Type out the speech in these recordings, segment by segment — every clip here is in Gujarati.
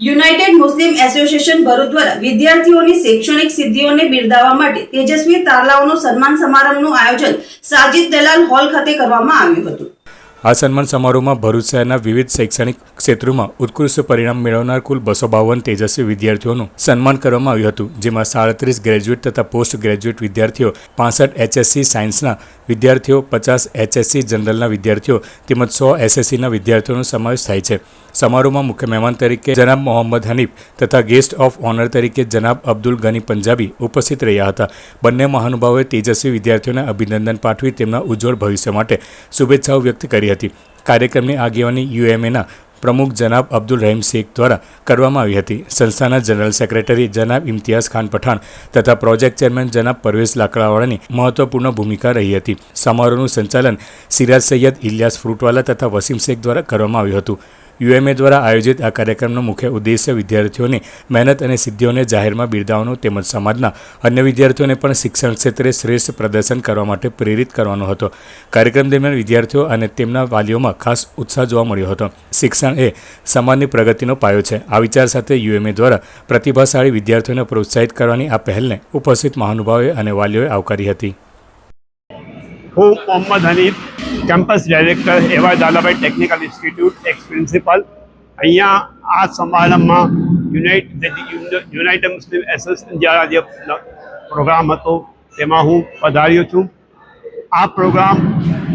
યુનાઇટેડ મુસ્લિમ એસોસિએશન ભરૂચ દ્વારા વિદ્યાર્થીઓની શૈક્ષણિક સિદ્ધિઓને બિરદાવવા માટે તેજસ્વી તારલાઓનું સન્માન સમારંભનું આયોજન સાજિદ દલાલ હોલ ખાતે કરવામાં આવ્યું હતું। આ સન્માન સમારોહમાં ભરૂચ શહેરના વિવિધ શૈક્ષણિક ક્ષેત્રોમાં ઉત્કૃષ્ટ પરિણામ મેળવનાર કુલ 252 તેજસ્વી વિદ્યાર્થીઓનું સન્માન કરવામાં આવ્યું હતું, જેમાં 37 ગ્રેજ્યુએટ તથા પોસ્ટ ગ્રેજ્યુએટ વિદ્યાર્થીઓ, 65 HSC સાયન્સના વિદ્યાર્થીઓ, 50 HSC જનરલના વિદ્યાર્થીઓ તેમજ 100 SSCના વિદ્યાર્થીઓનો સમાવેશ થાય છે। સમારોહમાં મુખ્ય મહેમાન તરીકે જનાબ મોહમ્મદ હનીફ તથા ગેસ્ટ ઓફ ઓનર તરીકે જનાબ અબ્દુલ ગની પંજાબી ઉપસ્થિત રહ્યા હતા। બંને મહાનુભાવોએ તેજસ્વી વિદ્યાર્થીઓને અભિનંદન પાઠવી તેમના ઉજ્જવળ ભવિષ્ય માટે શુભેચ્છાઓ વ્યક્ત કરી હતી। કાર્યક્રમની આગેવાની UMAના પ્રમુખ જનાબ અબ્દુલ રહીમ શેખ દ્વારા કરવામાં આવી હતી। સંસ્થાના જનરલ સેક્રેટરી જનાબ ઇમ્તિયાઝ ખાન પઠાણ તથા પ્રોજેક્ટ ચેરમેન જનાબ પરવેઝ લાકડાવાળાની મહત્વપૂર્ણ ભૂમિકા રહી હતી। સમારોહનું સંચાલન સિરાજ સૈયદ, ઇલિયાસ ફ્રૂટવાલા તથા વસીમ શેખ દ્વારા કરવામાં આવ્યું હતું। UMA દ્વારા આયોજિત આ કાર્યક્રમનો મુખ્ય ઉદ્દેશ્ય વિદ્યાર્થીઓની મહેનત અને સિદ્ધિઓને જાહેરમાં બિરદાવવાનો તેમજ સમાજના અન્ય વિદ્યાર્થીઓને પણ શિક્ષણ ક્ષેત્રે શ્રેષ્ઠ પ્રદર્શન કરવા માટે પ્રેરિત કરવાનો હતો। કાર્યક્રમ દરમિયાન વિદ્યાર્થીઓ અને તેમના વાલીઓમાં ખાસ ઉત્સાહ જોવા મળ્યો હતો। શિક્ષણ એ સમાજની પ્રગતિનો પાયો છે। આ વિચાર સાથે UMA દ્વારા પ્રતિભાશાળી વિદ્યાર્થીઓને પ્રોત્સાહિત કરવાની આ પહેલને ઉપસ્થિત મહાનુભાવોએ અને વાલીઓએ આવકારી હતી। હું મોહમ્મદ હનીફ, કેમ્પસ ડાયરેક્ટર એવા ઝાલાભાઈ ટેકનિકલ ઇન્સ્ટિટ્યૂટ, એક્સ પ્રિન્સિપલ। અહીંયા આ સમારંભમાં યુનાઇટેડ મુસ્લિમ એસોસિએશન દ્વારા જે પ્રોગ્રામ હતો તેમાં હું પધાર્યો છું। આ પ્રોગ્રામ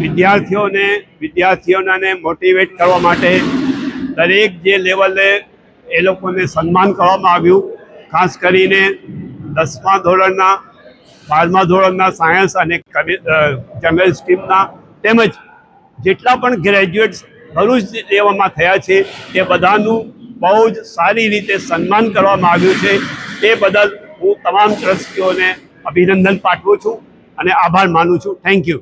વિદ્યાર્થીઓને મોટિવેટ કરવા માટે દરેક જે લેવલે એ લોકોને સન્માન કરવામાં આવ્યું। ખાસ કરીને 10મા ધોરણના, 12મા ધોરણના સાયન્સ અને જનરલ સ્ટ્રીમના તેમજ જેટલા પણ ગ્રેજ્યુએટ્સ ભરૂચ લેવામાં થયા છે તે બધાનું બહુ જ સારી રીતે સન્માન કરવામાં આવ્યું છે। તે બદલ હું તમામ ટ્રસ્ટીઓને અભિનંદન પાઠવું છું અને આભાર માનું છું। Thank you.